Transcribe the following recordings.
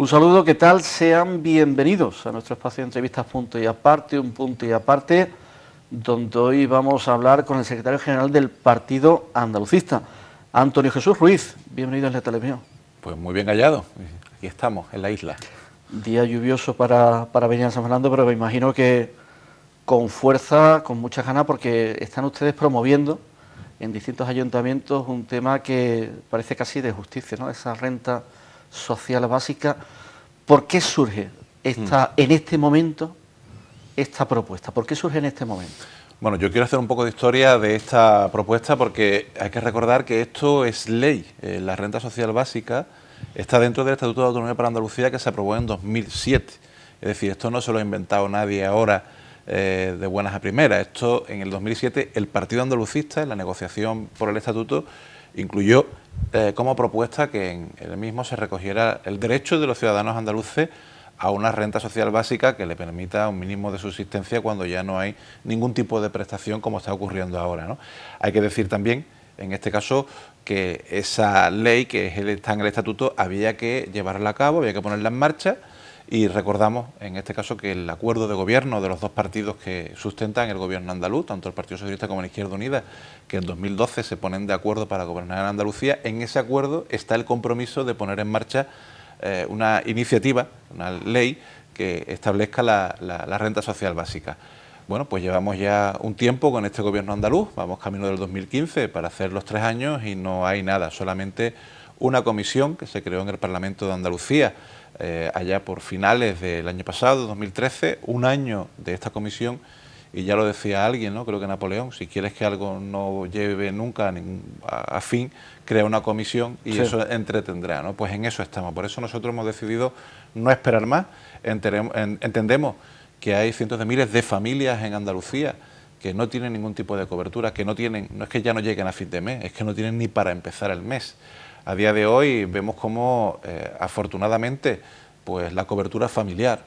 Un saludo, ¿qué tal? Sean bienvenidos a nuestro espacio de entrevistas Punto y Aparte, un punto y aparte, donde hoy vamos a hablar con el secretario general del Partido Andalucista, Antonio Jesús Ruiz. Bienvenido a la televisión. Pues muy bien hallado, aquí estamos, en la isla. Día lluvioso para venir a San Fernando, pero me imagino que con fuerza, con muchas ganas, porque están ustedes promoviendo en distintos ayuntamientos un tema que parece casi de justicia, ¿no? Esa renta social básica. ¿Por qué surge en este momento esta propuesta? ¿Por qué surge en este momento? Bueno, yo quiero hacer un poco de historia de esta propuesta porque hay que recordar que esto es ley. La renta social básica está dentro del Estatuto de Autonomía para Andalucía que se aprobó en 2007. Es decir, esto no se lo ha inventado nadie ahora de buenas a primeras. Esto en el 2007 el Partido Andalucista, en la negociación por el Estatuto, incluyó como propuesta que en el mismo se recogiera el derecho de los ciudadanos andaluces a una renta social básica que le permita un mínimo de subsistencia cuando ya no hay ningún tipo de prestación como está ocurriendo ahora, ¿no? Hay que decir también, en este caso, que esa ley que está en el Estatuto había que llevarla a cabo, había que ponerla en marcha. Y recordamos, en este caso, que el acuerdo de gobierno de los dos partidos que sustentan el gobierno andaluz, tanto el Partido Socialista como la Izquierda Unida, que en 2012 se ponen de acuerdo para gobernar en Andalucía, en ese acuerdo está el compromiso de poner en marcha una iniciativa, una ley que establezca la renta social básica. Bueno, pues llevamos ya un tiempo con este gobierno andaluz, vamos camino del 2015 para hacer los 3 años y no hay nada, solamente una comisión que se creó en el Parlamento de Andalucía allá por finales del año pasado, 2013, un año de esta comisión, y ya lo decía alguien, ¿no? Creo que Napoleón, si quieres que algo no lleve nunca a fin, crea una comisión y sí, eso entretendrá, ¿no? Pues en eso estamos, por eso nosotros hemos decidido no esperar más. Entendemos que hay cientos de miles de familias en Andalucía que no tienen ningún tipo de cobertura, que no es que ya no lleguen a fin de mes, es que no tienen ni para empezar el mes. A día de hoy vemos cómo, afortunadamente, pues la cobertura familiar,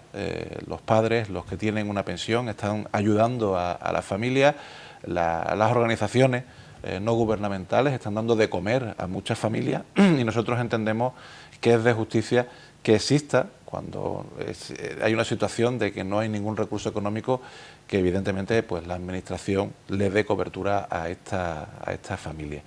los padres, los que tienen una pensión, están ayudando a la familia, las organizaciones no gubernamentales están dando de comer a muchas familias y nosotros entendemos que es de justicia que exista cuando hay una situación de que no hay ningún recurso económico, que evidentemente pues la administración le dé cobertura a esta familia.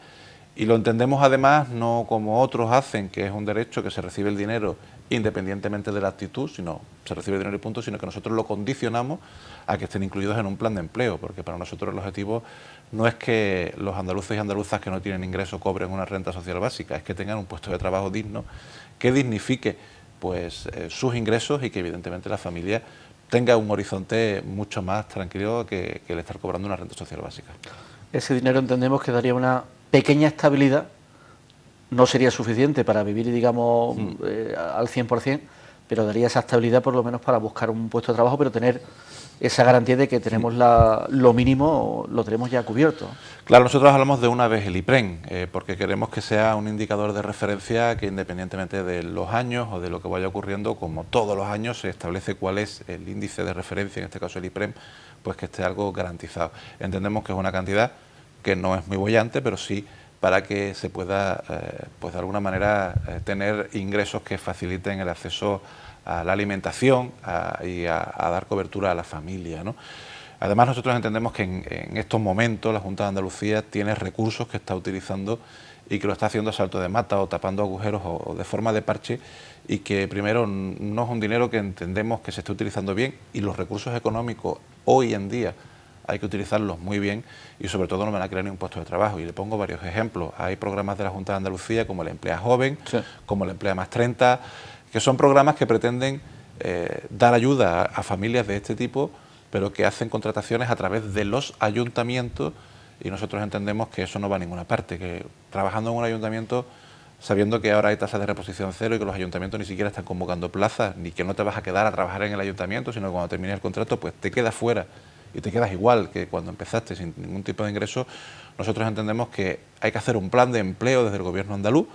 Y lo entendemos además no como otros hacen, que es un derecho que se recibe el dinero independientemente de la actitud, sino se recibe el dinero y punto, sino que nosotros lo condicionamos a que estén incluidos en un plan de empleo, porque para nosotros el objetivo no es que los andaluces y andaluzas que no tienen ingresos cobren una renta social básica, es que tengan un puesto de trabajo digno, que dignifique pues sus ingresos y que evidentemente la familia tenga un horizonte mucho más tranquilo que el estar cobrando una renta social básica. Ese dinero entendemos que daría una pequeña estabilidad, no sería suficiente para vivir, digamos, al 100%, pero daría esa estabilidad por lo menos para buscar un puesto de trabajo, pero tener esa garantía de que tenemos lo mínimo, lo tenemos ya cubierto. Claro, nosotros hablamos de una vez el IPREN, porque queremos que sea un indicador de referencia que independientemente de los años o de lo que vaya ocurriendo, como todos los años se establece cuál es el índice de referencia, en este caso el IPREN, pues que esté algo garantizado. Entendemos que es una cantidad que no es muy boyante, pero sí para que se pueda, pues de alguna manera, tener ingresos que faciliten el acceso a la alimentación y a dar cobertura a la familia, ¿no? Además, nosotros entendemos que en estos momentos la Junta de Andalucía tiene recursos que está utilizando y que lo está haciendo a salto de mata o tapando agujeros o de forma de parche, y que primero no es un dinero que entendemos que se esté utilizando bien, y los recursos económicos hoy en día hay que utilizarlos muy bien y sobre todo no van a crear ningún puesto de trabajo. Y le pongo varios ejemplos. Hay programas de la Junta de Andalucía como el Emplea Joven, sí, como el Emplea Más 30, que son programas que pretenden dar ayuda a familias de este tipo, pero que hacen contrataciones a través de los ayuntamientos, y nosotros entendemos que eso no va a ninguna parte, que trabajando en un ayuntamiento, sabiendo que ahora hay tasas de reposición cero y que los ayuntamientos ni siquiera están convocando plazas, ni que no te vas a quedar a trabajar en el ayuntamiento, sino que cuando termine el contrato pues te quedas fuera y te quedas igual que cuando empezaste sin ningún tipo de ingreso. Nosotros entendemos que hay que hacer un plan de empleo desde el gobierno andaluz,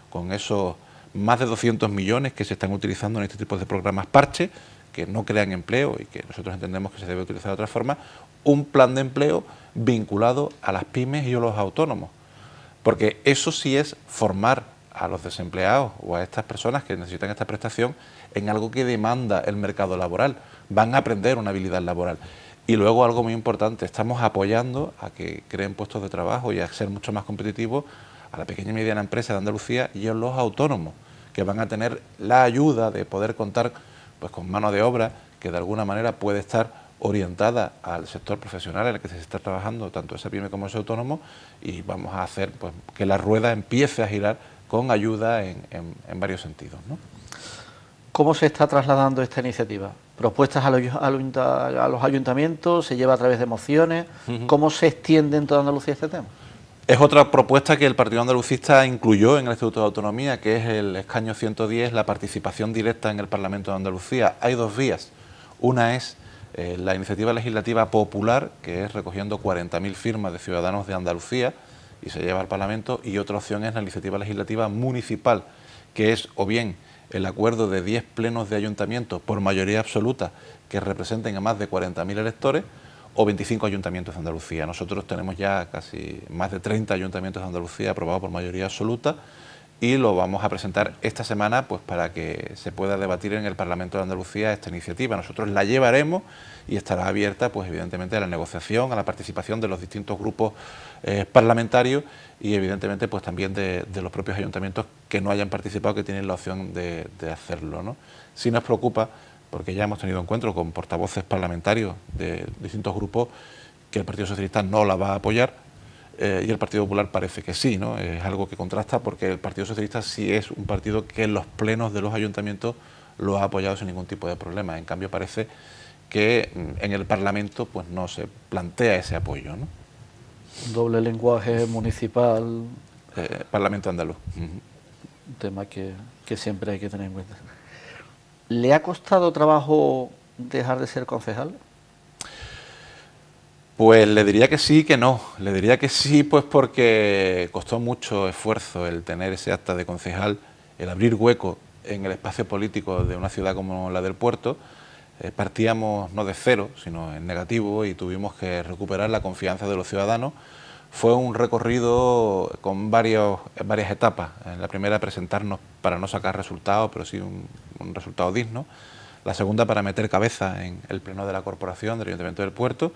con esos más de 200 millones que se están utilizando en este tipo de programas parche, que no crean empleo y que nosotros entendemos que se debe utilizar de otra forma, un plan de empleo vinculado a las pymes y a los autónomos, porque eso sí es formar a los desempleados o a estas personas que necesitan esta prestación en algo que demanda el mercado laboral. Van a aprender una habilidad laboral. Y luego algo muy importante, estamos apoyando a que creen puestos de trabajo y a ser mucho más competitivos a la pequeña y mediana empresa de Andalucía y a los autónomos, que van a tener la ayuda de poder contar pues con mano de obra que de alguna manera puede estar orientada al sector profesional en el que se está trabajando, tanto ese pyme como ese autónomo, y vamos a hacer pues que la rueda empiece a girar con ayuda en varios sentidos, ¿no? ¿Cómo se está trasladando esta iniciativa? ¿Propuestas a los ayuntamientos? ¿Se lleva a través de mociones? ¿Cómo se extiende en toda Andalucía este tema? Es otra propuesta que el Partido Andalucista incluyó en el Estatuto de Autonomía, que es el escaño 110, la participación directa en el Parlamento de Andalucía. Hay dos vías. Una es la iniciativa legislativa popular, que es recogiendo 40.000 firmas de ciudadanos de Andalucía y se lleva al Parlamento, y otra opción es la iniciativa legislativa municipal, que es o bien el acuerdo de 10 plenos de ayuntamientos por mayoría absoluta que representen a más de 40.000 electores, o 25 ayuntamientos de Andalucía. Nosotros tenemos ya casi más de 30 ayuntamientos de Andalucía aprobados por mayoría absoluta y lo vamos a presentar esta semana pues para que se pueda debatir en el Parlamento de Andalucía esta iniciativa. Nosotros la llevaremos y estará abierta pues evidentemente a la negociación, a la participación de los distintos grupos parlamentarios y evidentemente pues también de los propios ayuntamientos que no hayan participado, que tienen la opción de hacerlo, ¿no? Sí nos preocupa, porque ya hemos tenido encuentros con portavoces parlamentarios de distintos grupos, que el Partido Socialista no la va a apoyar y el Partido Popular parece que sí, ¿no? Es algo que contrasta porque el Partido Socialista sí es un partido que en los plenos de los ayuntamientos lo ha apoyado sin ningún tipo de problema. En cambio parece que en el Parlamento pues no se plantea ese apoyo, ¿no? Doble lenguaje municipal. Parlamento andaluz. Un tema que siempre hay que tener en cuenta. ¿Le ha costado trabajo dejar de ser concejal? Pues le diría que sí, que no. Le diría que sí, pues porque costó mucho esfuerzo el tener ese acta de concejal, el abrir hueco en el espacio político de una ciudad como la del Puerto. Partíamos no de cero, sino en negativo, y tuvimos que recuperar la confianza de los ciudadanos. Fue un recorrido con varias etapas. En la primera, presentarnos para no sacar resultados, pero sí un resultado digno. La segunda, para meter cabeza en el pleno de la corporación del Ayuntamiento del Puerto.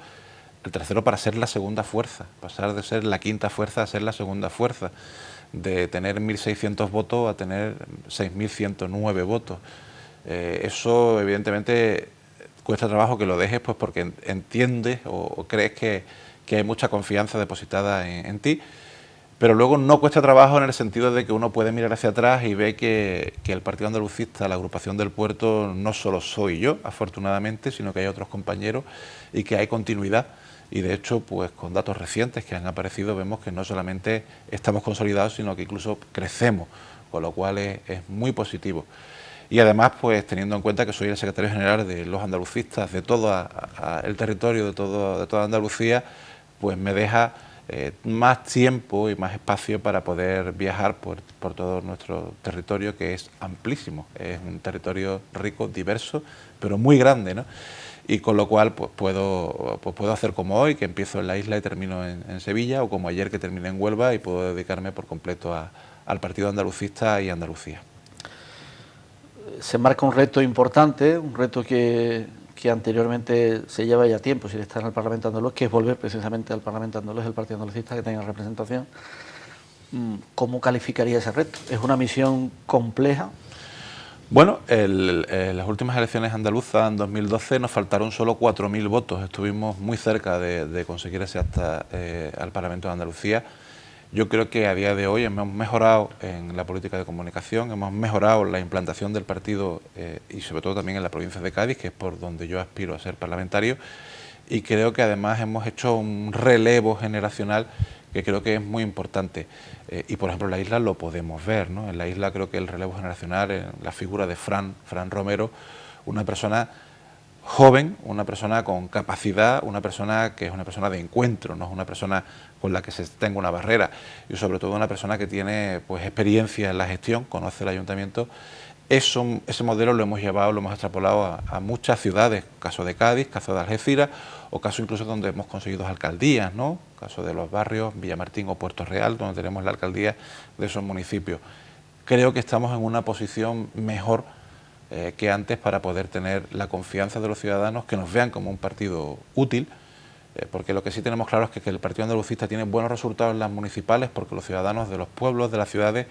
El tercero, para ser la segunda fuerza, pasar de ser la quinta fuerza a ser la segunda fuerza, de tener 1.600 votos a tener 6.109 votos. Eso evidentemente cuesta trabajo que lo dejes, pues porque entiendes o crees que hay mucha confianza depositada en ti, pero luego no cuesta trabajo en el sentido de que uno puede mirar hacia atrás y ve que el Partido Andalucista, la agrupación del Puerto, no solo soy yo, afortunadamente, sino que hay otros compañeros y que hay continuidad. Y de hecho, pues con datos recientes que han aparecido, vemos que no solamente estamos consolidados, sino que incluso crecemos, con lo cual es muy positivo. Y además, pues teniendo en cuenta que soy el secretario general de los andalucistas de todo el territorio de toda Andalucía, pues me deja más tiempo y más espacio para poder viajar por todo nuestro territorio, que es amplísimo. Es un territorio rico, diverso, pero muy grande, ¿no? Y con lo cual pues puedo hacer como hoy, que empiezo en la isla y termino en Sevilla, o como ayer, que terminé en Huelva, y puedo dedicarme por completo al Partido Andalucista y Andalucía. Se marca un reto importante, un reto que anteriormente se lleva ya tiempo sin estar en el Parlamento andaluz, que es volver precisamente al Parlamento andaluz, el Partido Andalucista, que tenga representación. ¿Cómo calificaría ese reto? ¿Es una misión compleja? Bueno, en las últimas elecciones andaluzas, en 2012, nos faltaron solo 4.000 votos. Estuvimos muy cerca de conseguir ese acta al Parlamento de Andalucía. Yo creo que a día de hoy hemos mejorado en la política de comunicación, hemos mejorado la implantación del partido y sobre todo también en la provincia de Cádiz, que es por donde yo aspiro a ser parlamentario, y creo que además hemos hecho un relevo generacional que creo que es muy importante. Y por ejemplo en la isla lo podemos ver, ¿no? En la isla creo que el relevo generacional, la figura de Fran Romero, una persona joven, una persona con capacidad, una persona que es una persona de encuentro, no es una persona con la que se tenga una barrera, y sobre todo una persona que tiene pues experiencia en la gestión, conoce el ayuntamiento. Ese modelo lo hemos llevado, lo hemos extrapolado a muchas ciudades, caso de Cádiz, caso de Algeciras, o caso incluso donde hemos conseguido alcaldías, ¿no? Caso de los barrios Villamartín o Puerto Real, donde tenemos la alcaldía de esos municipios. creo que estamos en una posición mejor que antes para poder tener la confianza de los ciudadanos, que nos vean como un partido útil, porque lo que sí tenemos claro es que el Partido Andalucista tiene buenos resultados en las municipales, porque los ciudadanos de los pueblos, de las ciudades,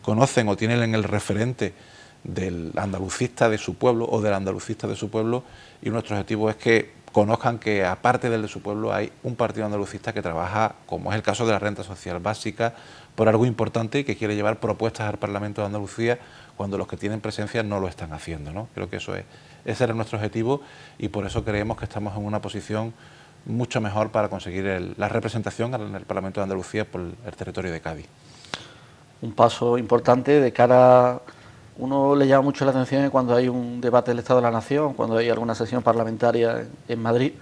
conocen o tienen el referente del andalucista de su pueblo o del andalucista de su pueblo, y nuestro objetivo es que conozcan que aparte del de su pueblo hay un partido andalucista que trabaja, como es el caso de la renta social básica, por algo importante y que quiere llevar propuestas al Parlamento de Andalucía cuando los que tienen presencia no lo están haciendo, ¿no? Creo que ese era nuestro objetivo y por eso creemos que estamos en una posición mucho mejor para conseguir la representación en el Parlamento de Andalucía por el territorio de Cádiz. Un paso importante de cara. Uno le llama mucho la atención cuando hay un debate del Estado de la Nación, cuando hay alguna sesión parlamentaria en Madrid,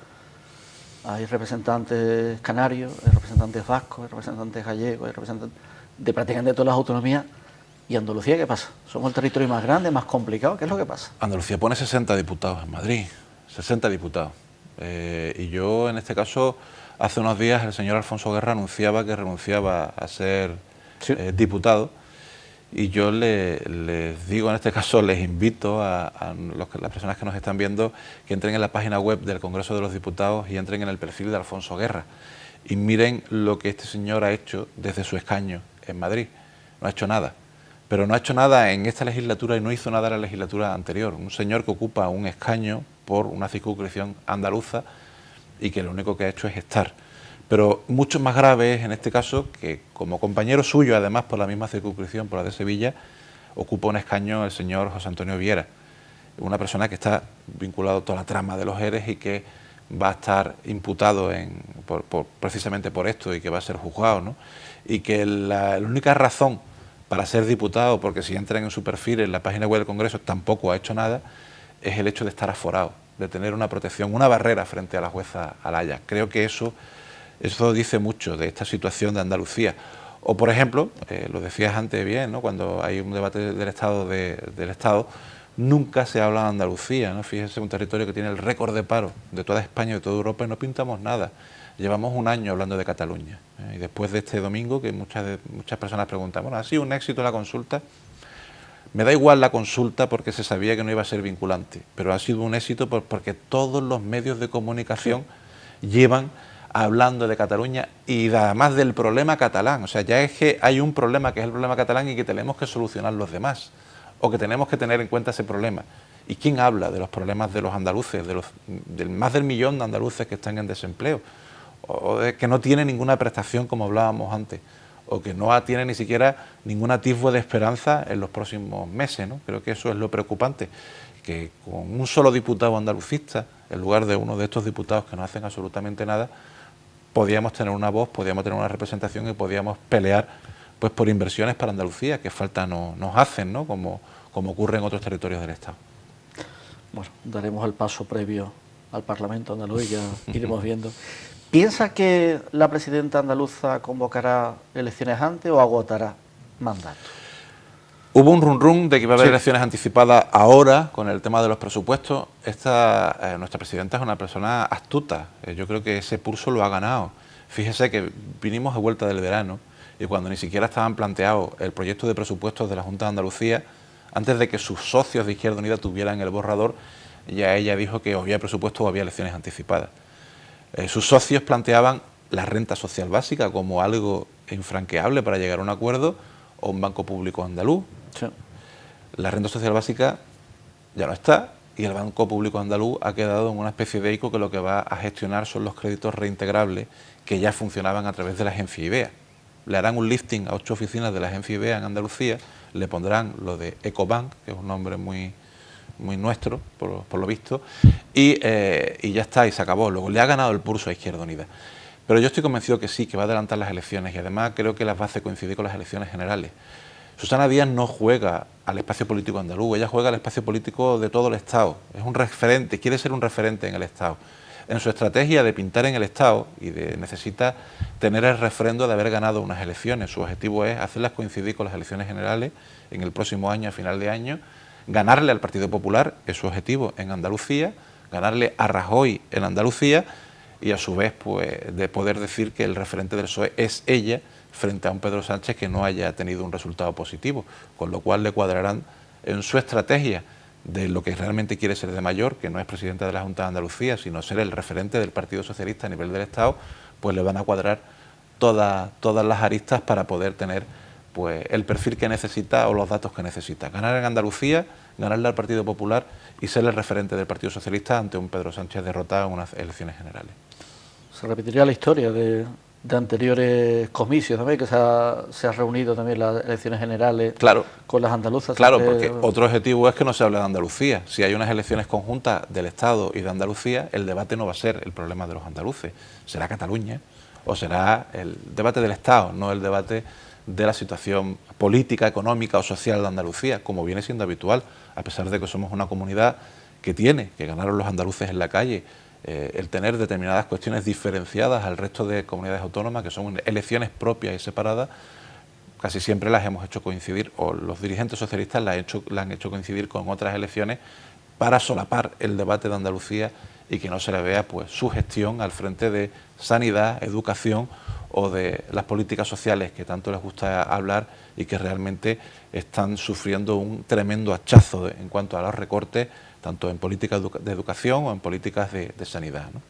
hay representantes canarios, hay representantes vascos, hay representantes gallegos, hay representantes de prácticamente todas las autonomías. ¿Y Andalucía qué pasa? ¿Somos el territorio más grande, más complicado? ¿Qué es lo que pasa? Andalucía pone 60 diputados en Madrid, 60 diputados. Y yo, en este caso, hace unos días el señor Alfonso Guerra anunciaba que renunciaba a ser diputado. Y yo les digo, en este caso, les invito a las personas que nos están viendo que entren en la página web del Congreso de los Diputados y entren en el perfil de Alfonso Guerra. Y miren lo que este señor ha hecho desde su escaño en Madrid. No ha hecho nada. Pero no ha hecho nada en esta legislatura y no hizo nada en la legislatura anterior. Un señor que ocupa un escaño por una circunscripción andaluza y que lo único que ha hecho es estar. Pero mucho más grave es en este caso que como compañero suyo, además por la misma circunscripción, por la de Sevilla, ocupa un escaño el señor José Antonio Viera, una persona que está vinculado a toda la trama de los ERES y que va a estar imputado precisamente por esto y que va a ser juzgado, ¿no? Y que la única razón para ser diputado, porque si entran en su perfil en la página web del Congreso tampoco ha hecho nada, es el hecho de estar aforado, de tener una protección, una barrera frente a la jueza Alaya. Creo que eso dice mucho de esta situación de Andalucía. O, por ejemplo, lo decías antes bien, ¿no? Cuando hay un debate del Estado, nunca se habla de Andalucía, ¿no? Fíjese, un territorio que tiene el récord de paro de toda España y de toda Europa y no pintamos nada. Llevamos un año hablando de Cataluña. Y después de este domingo, que muchas personas preguntan, bueno, ¿ha sido un éxito la consulta? Me da igual la consulta porque se sabía que no iba a ser vinculante, pero ha sido un éxito porque todos los medios de comunicación llevan hablando de Cataluña y además del problema catalán. O sea, ya es que hay un problema que es el problema catalán y que tenemos que solucionar los demás, o que tenemos que tener en cuenta ese problema. ¿Y quién habla de los problemas de los andaluces, del más del millón de andaluces que están en desempleo, o de que no tienen ninguna prestación, como hablábamos antes, o que no tienen ni siquiera ningún atisbo de esperanza en los próximos meses, ¿no? Creo que eso es lo preocupante, que con un solo diputado andalucista, en lugar de uno de estos diputados que no hacen absolutamente nada, podíamos tener una voz, podíamos tener una representación y podíamos pelear pues por inversiones para Andalucía, que falta nos hacen, ¿no? Como ocurre en otros territorios del Estado. Bueno, daremos el paso previo al Parlamento andaluz y ya iremos viendo. ¿Piensa que la presidenta andaluza convocará elecciones antes o agotará mandato? Hubo un run de que iba a haber elecciones anticipadas ahora con el tema de los presupuestos. Nuestra presidenta es una persona astuta. Yo creo que ese pulso lo ha ganado. Fíjese que vinimos de vuelta del verano y cuando ni siquiera estaban planteados el proyecto de presupuestos de la Junta de Andalucía, antes de que sus socios de Izquierda Unida tuvieran el borrador, ya ella dijo que o había presupuestos o había elecciones anticipadas. Sus socios planteaban la renta social básica como algo infranqueable para llegar a un acuerdo, o un banco público andaluz. Sí. La renta social básica ya no está y el Banco Público Andaluz ha quedado en una especie de ICO que lo que va a gestionar son los créditos reintegrables que ya funcionaban a través de la agencia IBEA. Le harán un lifting a 8 oficinas de la agencia IBEA en Andalucía, le pondrán lo de Ecobank, que es un nombre muy nuestro, por lo visto, y ya está, y se acabó. Luego le ha ganado el pulso a Izquierda Unida. Pero yo estoy convencido que sí, que va a adelantar las elecciones y además creo que las va a hacer coincidir con las elecciones generales. Susana Díaz no juega al espacio político andaluz, ella juega al espacio político de todo el Estado. Es un referente, quiere ser un referente en el Estado. En su estrategia de pintar en el Estado necesita tener el refrendo de haber ganado unas elecciones. Su objetivo es hacerlas coincidir con las elecciones generales en el próximo año, a final de año, ganarle al Partido Popular, es su objetivo en Andalucía, ganarle a Rajoy en Andalucía y a su vez pues de poder decir que el referente del PSOE es ella, frente a un Pedro Sánchez que no haya tenido un resultado positivo, con lo cual le cuadrarán en su estrategia de lo que realmente quiere ser de mayor, que no es presidente de la Junta de Andalucía, sino ser el referente del Partido Socialista a nivel del Estado, pues le van a cuadrar todas las aristas para poder tener pues el perfil que necesita o los datos que necesita. Ganar en Andalucía, ganarle al Partido Popular y ser el referente del Partido Socialista ante un Pedro Sánchez derrotado en unas elecciones generales. Se repetiría la historia de anteriores comicios también, que se ha reunido también las elecciones generales, claro, con las andaluzas. Claro, porque otro objetivo es que no se hable de Andalucía. Si hay unas elecciones conjuntas del Estado y de Andalucía, el debate no va a ser el problema de los andaluces, será Cataluña o será el debate del Estado, no el debate de la situación política, económica o social de Andalucía, como viene siendo habitual, a pesar de que somos una comunidad que ganaron los andaluces en la calle, el tener determinadas cuestiones diferenciadas al resto de comunidades autónomas, que son elecciones propias y separadas, casi siempre las hemos hecho coincidir, o los dirigentes socialistas las han hecho coincidir con otras elecciones para solapar el debate de Andalucía y que no se le vea pues su gestión al frente de sanidad, educación o de las políticas sociales que tanto les gusta hablar y que realmente están sufriendo un tremendo hachazo en cuanto a los recortes, tanto en políticas de educación o en políticas de sanidad, ¿no?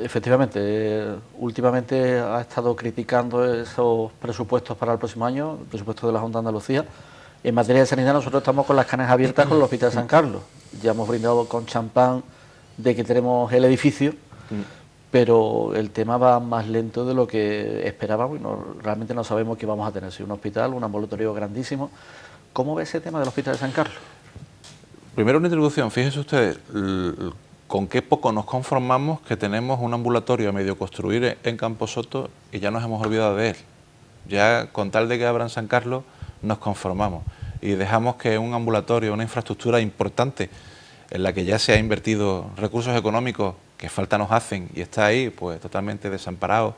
Efectivamente, últimamente ha estado criticando esos presupuestos para el próximo año, el presupuesto de la Junta de Andalucía. En materia de sanidad nosotros estamos con las canas abiertas con el Hospital San Carlos. Ya hemos brindado con champán de que tenemos el edificio, pero el tema va más lento de lo que esperábamos y realmente no sabemos qué vamos a tener. Si un hospital, un ambulatorio grandísimo. ¿Cómo ve ese tema del Hospital de San Carlos? Primero una introducción, fíjense ustedes con qué poco nos conformamos que tenemos un ambulatorio a medio construir en Camposoto y ya nos hemos olvidado de él. Ya con tal de que abran San Carlos nos conformamos y dejamos que un ambulatorio, una infraestructura importante en la que ya se ha invertido recursos económicos que falta nos hacen y está ahí pues totalmente desamparado,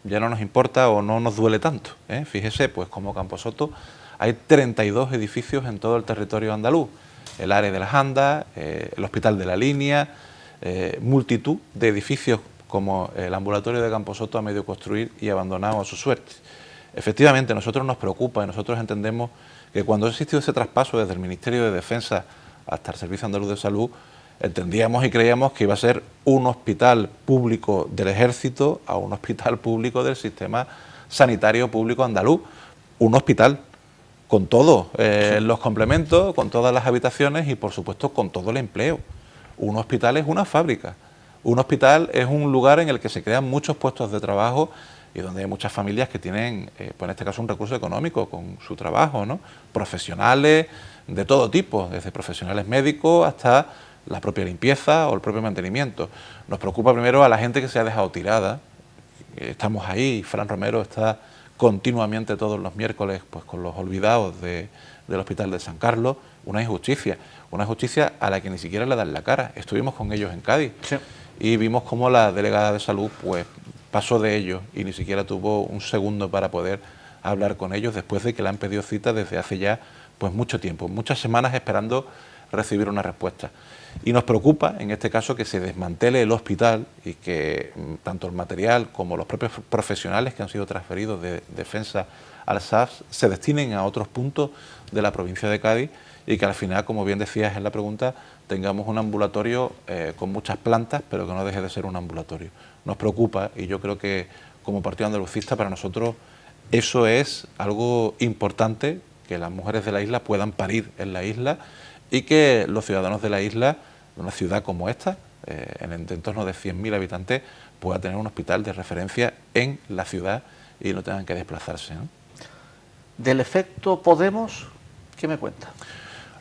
ya no nos importa o no nos duele tanto, ¿eh? Fíjese, pues como Camposoto hay 32 edificios en todo el territorio andaluz, el área de las Andas, el Hospital de la Línea, multitud de edificios como el ambulatorio de Camposoto a medio construir y abandonado a su suerte. Efectivamente, a nosotros nos preocupa y nosotros entendemos que cuando ha existido ese traspaso desde el Ministerio de Defensa hasta el Servicio Andaluz de Salud, entendíamos y creíamos que iba a ser un hospital público del Ejército a un hospital público del sistema sanitario público andaluz, un hospital con todos los complementos, con todas las habitaciones y por supuesto con todo el empleo. Un hospital es una fábrica, un hospital es un lugar en el que se crean muchos puestos de trabajo y donde hay muchas familias que tienen, pues en este caso, un recurso económico con su trabajo, ¿no? Profesionales de todo tipo, desde profesionales médicos hasta la propia limpieza o el propio mantenimiento. Nos preocupa primero a la gente que se ha dejado tirada. Estamos ahí, Fran Romero está continuamente todos los miércoles pues con los olvidados del Hospital de San Carlos. Una injusticia a la que ni siquiera le dan la cara. Estuvimos con ellos en Cádiz, sí, y vimos cómo la delegada de salud pues pasó de ellos y ni siquiera tuvo un segundo para poder hablar con ellos después de que le han pedido cita desde hace ya pues mucho tiempo, muchas semanas esperando recibir una respuesta. Y nos preocupa, en este caso, que se desmantele el hospital y que tanto el material como los propios profesionales que han sido transferidos de Defensa al SAFS se destinen a otros puntos de la provincia de Cádiz y que al final, como bien decías en la pregunta, tengamos un ambulatorio con muchas plantas, pero que no deje de ser un ambulatorio. Nos preocupa y yo creo que como Partido Andalucista para nosotros eso es algo importante, que las mujeres de la isla puedan parir en la isla y que los ciudadanos de la isla, de una ciudad como esta, en entorno de 100.000 habitantes, pueda tener un hospital de referencia en la ciudad y no tengan que desplazarse, ¿no? Del efecto Podemos, ¿qué me cuenta?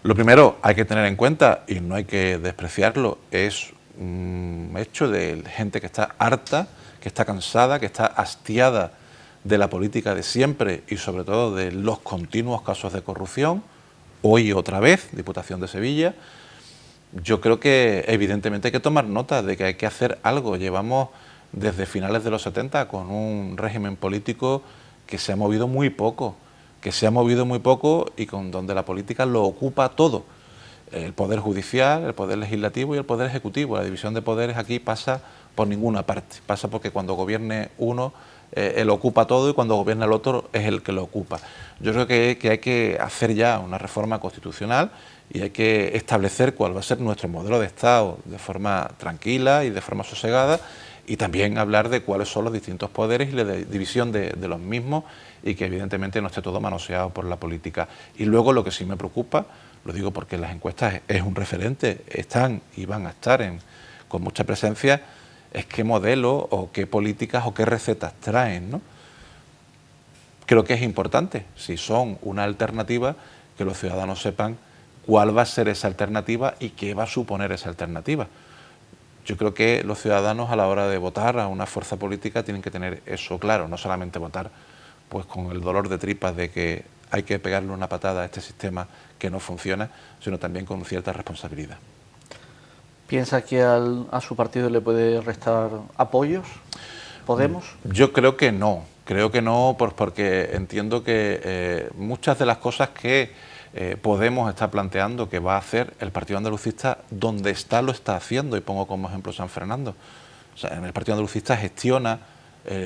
Lo primero hay que tener en cuenta, y no hay que despreciarlo, es un hecho de gente que está harta, que está cansada, que está hastiada de la política de siempre y sobre todo de los continuos casos de corrupción. Hoy otra vez, Diputación de Sevilla. Yo creo que evidentemente hay que tomar nota de que hay que hacer algo. Llevamos desde finales de los 70 con un régimen político que se ha movido muy poco, y con donde la política lo ocupa todo. El Poder Judicial, el Poder Legislativo y el Poder Ejecutivo. La división de poderes aquí pasa por ninguna parte. Pasa porque cuando gobierne uno, él ocupa todo y cuando gobierna el otro es el que lo ocupa. Yo creo que hay que hacer ya una reforma constitucional y hay que establecer cuál va a ser nuestro modelo de Estado de forma tranquila y de forma sosegada, y también hablar de cuáles son los distintos poderes y la división de los mismos, y que evidentemente no esté todo manoseado por la política. Y luego lo que sí me preocupa, lo digo porque las encuestas es un referente, están y van a estar con mucha presencia, es qué modelo o qué políticas o qué recetas traen, ¿no? Creo que es importante, si son una alternativa, que los ciudadanos sepan cuál va a ser esa alternativa y qué va a suponer esa alternativa. Yo creo que los ciudadanos, a la hora de votar a una fuerza política, tienen que tener eso claro, no solamente votar pues con el dolor de tripas de que hay que pegarle una patada a este sistema que no funciona, sino también con cierta responsabilidad. ¿Piensa que a su partido le puede restar apoyos? ¿Podemos? Yo creo que no porque entiendo que muchas de las cosas que Podemos está planteando que va a hacer el Partido Andalucista, donde está lo está haciendo, y pongo como ejemplo San Fernando. O sea, en el Partido Andalucista gestiona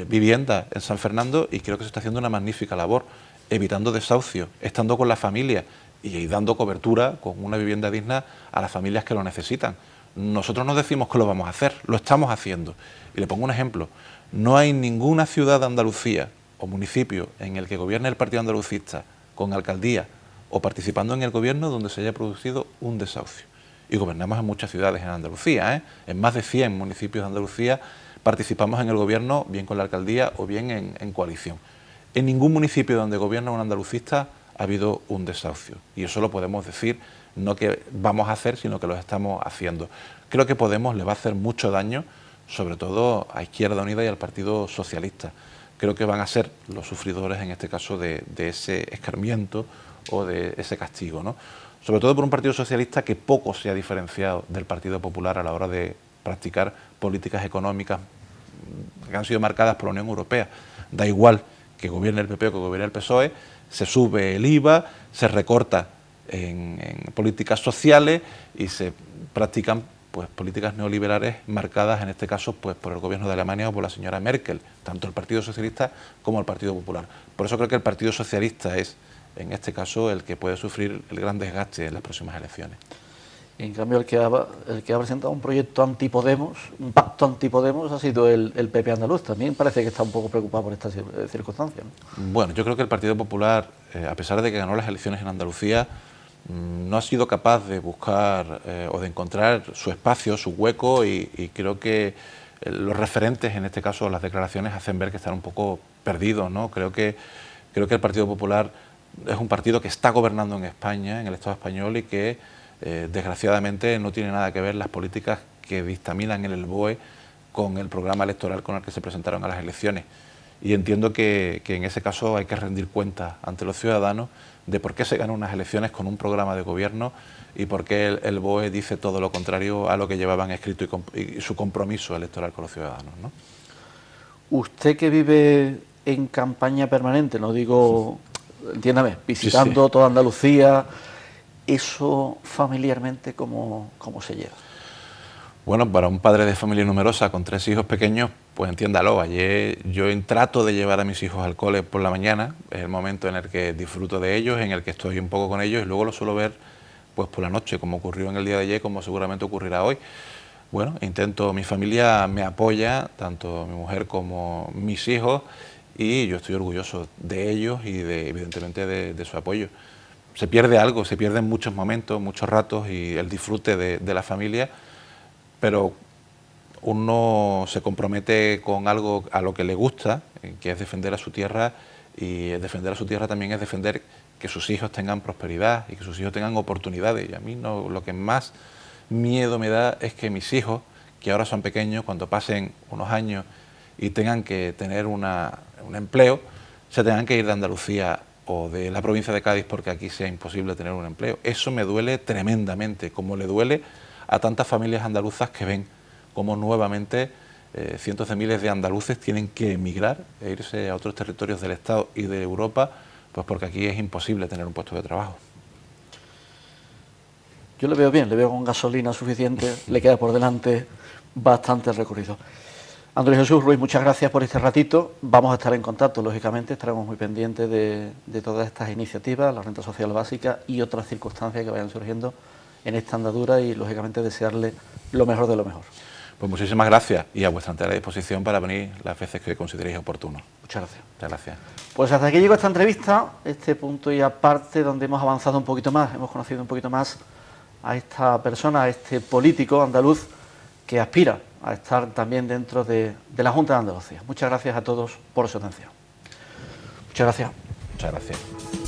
vivienda en San Fernando y creo que se está haciendo una magnífica labor, evitando desahucios, estando con la familia y dando cobertura con una vivienda digna a las familias que lo necesitan. Nosotros no decimos que lo vamos a hacer, lo estamos haciendo. Y le pongo un ejemplo, no hay ninguna ciudad de Andalucía o municipio en el que gobierne el Partido Andalucista con alcaldía o participando en el gobierno donde se haya producido un desahucio. Y gobernamos en muchas ciudades en Andalucía, en más de 100 municipios de Andalucía participamos en el gobierno, bien con la alcaldía o bien en coalición. En ningún municipio donde gobierna un andalucista ha habido un desahucio, y eso lo podemos decir, no que vamos a hacer, sino que lo estamos haciendo. Creo que Podemos le va a hacer mucho daño, sobre todo a Izquierda Unida y al Partido Socialista. Creo que van a ser los sufridores, en este caso, de ese escarmiento o de ese castigo, ¿no? Sobre todo por un Partido Socialista que poco se ha diferenciado del Partido Popular a la hora de practicar políticas económicas que han sido marcadas por la Unión Europea. Da igual que gobierne el PP o que gobierne el PSOE, se sube el IVA, se recorta en políticas sociales y se practican pues políticas neoliberales marcadas, en este caso, pues por el gobierno de Alemania o por la señora Merkel, tanto el Partido Socialista como el Partido Popular. Por eso creo que el Partido Socialista es, en este caso, el que puede sufrir el gran desgaste en las próximas elecciones. En cambio, el que ha presentado un proyecto anti-Podemos, un pacto anti-Podemos, ha sido el PP andaluz. También parece que está un poco preocupado por esta circunstancia, ¿no? Bueno, yo creo que el Partido Popular, a pesar de que ganó las elecciones en Andalucía, no ha sido capaz de buscar o de encontrar su espacio, su hueco, y creo que los referentes, en este caso las declaraciones, hacen ver que están un poco perdidos, ¿no? Creo que el Partido Popular es un partido que está gobernando en España, en el Estado español, y que desgraciadamente no tiene nada que ver las políticas que dictaminan en el BOE con el programa electoral con el que se presentaron a las elecciones. Y entiendo que en ese caso hay que rendir cuentas ante los ciudadanos de por qué se ganan unas elecciones con un programa de gobierno y por qué el BOE dice todo lo contrario a lo que llevaban escrito y su compromiso electoral con los ciudadanos, ¿no? Usted, que vive en campaña permanente, no digo, entiéndame, visitando toda Andalucía, ¿eso familiarmente cómo se lleva? Bueno, para un padre de familia numerosa con 3 hijos pequeños, pues entiéndalo. Ayer yo trato de llevar a mis hijos al cole por la mañana, es el momento en el que disfruto de ellos, en el que estoy un poco con ellos, y luego lo suelo ver pues por la noche, como ocurrió en el día de ayer, como seguramente ocurrirá hoy. Bueno, mi familia me apoya, tanto mi mujer como mis hijos, y yo estoy orgulloso de ellos y evidentemente de su apoyo. Se pierde algo, se pierden muchos momentos, muchos ratos y el disfrute de la familia, pero uno se compromete con algo a lo que le gusta, que es defender a su tierra, y defender a su tierra también es defender que sus hijos tengan prosperidad y que sus hijos tengan oportunidades. Y a mí lo que más miedo me da es que mis hijos, que ahora son pequeños, cuando pasen unos años y tengan que tener un empleo, se tengan que ir de Andalucía o de la provincia de Cádiz porque aquí sea imposible tener un empleo. Eso me duele tremendamente, como le duele a tantas familias andaluzas que ven cómo nuevamente cientos de miles de andaluces tienen que emigrar e irse a otros territorios del Estado y de Europa, pues porque aquí es imposible tener un puesto de trabajo. Yo le veo bien, le veo con gasolina suficiente, le queda por delante bastante recorrido. Andrés Jesús Ruiz, muchas gracias por este ratito. Vamos a estar en contacto, lógicamente, estaremos muy pendientes de todas estas iniciativas, la renta social básica y otras circunstancias que vayan surgiendo en esta andadura y, lógicamente, desearle lo mejor de lo mejor. Pues muchísimas gracias y a vuestra entera disposición para venir las veces que consideréis oportuno. Muchas gracias. Muchas gracias. Pues hasta aquí llegó esta entrevista, este punto y aparte donde hemos avanzado un poquito más, hemos conocido un poquito más a esta persona, a este político andaluz que aspira a estar también dentro de la Junta de Andalucía. Muchas gracias a todos por su atención. Muchas gracias. Muchas gracias.